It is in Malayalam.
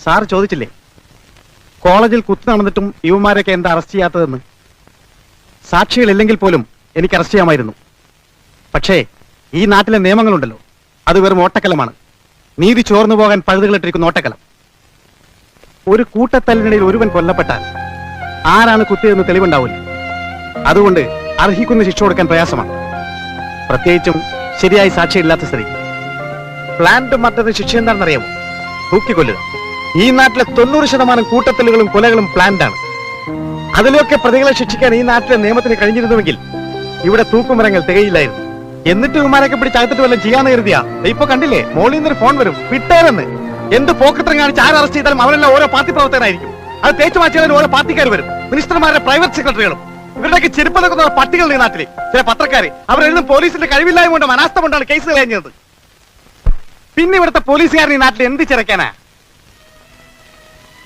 സാർ ചോദിച്ചില്ലേ കോളേജിൽ കുത്തു നടന്നിട്ടും യുവമാരൊക്കെ എന്താ അറസ്റ്റ് ചെയ്യാത്തതെന്ന്? സാക്ഷികളില്ലെങ്കിൽ പോലും എനിക്ക് അറസ്റ്റ് ചെയ്യാമായിരുന്നു. പക്ഷേ ഈ നാട്ടിലെ നിയമങ്ങളുണ്ടല്ലോ, അത് വെറും ഓട്ടക്കലമാണ്. നീതി ചോർന്നു പോകാൻ പഴുതുകളിട്ടിരിക്കുന്ന ഓട്ടക്കലം. ഒരു കൂട്ടത്തല്ലിനിടയിൽ ഒരുവൻ കൊല്ലപ്പെട്ടാൽ ആരാണ് കുത്തിയതെന്ന് തെളിവുണ്ടാവില്ല. അതുകൊണ്ട് അർഹിക്കുന്ന ശിക്ഷ കൊടുക്കാൻ പ്രയാസമാണ്, പ്രത്യേകിച്ചും ശരിയായി സാക്ഷിയില്ലാത്ത സ്ഥിതി. പ്ലാന്റ് മർഡറിന് ശിക്ഷ എന്താണെന്നറിയാമോ? തൂക്കിക്കൊല്ലുക. ഈ നാട്ടിലെ 90% കൂട്ടത്തല്ലുകളും കൊലകളും പ്ലാന്റ് ആണ്. അതിലൊക്കെ പ്രതികളെ ശിക്ഷിക്കാൻ ഈ നാട്ടിലെ നിയമത്തിന് കഴിഞ്ഞിരുന്നുവെങ്കിൽ ഇവിടെ തൂക്കുമരങ്ങൾ തികയില്ലായിരുന്നു. എന്നിട്ട് ഇവന്മാരൊക്കെ പിടിച്ചകത്തിട്ട് വല്ലതും ചെയ്യാന്ന് കരുതിയാ ഇപ്പൊ കണ്ടില്ലേ, മോളിൽ നിന്നൊരു ഫോൺ വരും, വിട്ടേരെന്ന്. എന്ത് പോക്കത്രം കാണിച്ച് ആര് അറസ്റ്റ് ചെയ്താലും അവരെല്ലാം ഓരോ പാർട്ടി പ്രവർത്തകരായിരിക്കും. അത് തേച്ചു മാറ്റിയാലും ഓരോ പാർട്ടിക്കാർ വരും, മിനിസ്റ്റർമാരുടെ പ്രൈവറ്റ് സെക്രട്ടറികളും. ഇവരുടെയൊക്കെ ചെരുപ്പ് നിൽക്കുന്ന പട്ടികൾ ഈ നാട്ടിലെ ചില പത്രക്കാര്. അവരെന്നും പോലീസിന്റെ കഴിവില്ലായ്മ കൊണ്ടും അനാസ്ഥ കൊണ്ടാണ് കേസ് കഴിഞ്ഞത്. പിന്നെ ഇവിടുത്തെ പോലീസുകാരൻ ഈ നാട്ടിൽ എന്ത് ചിരക്കാനാ?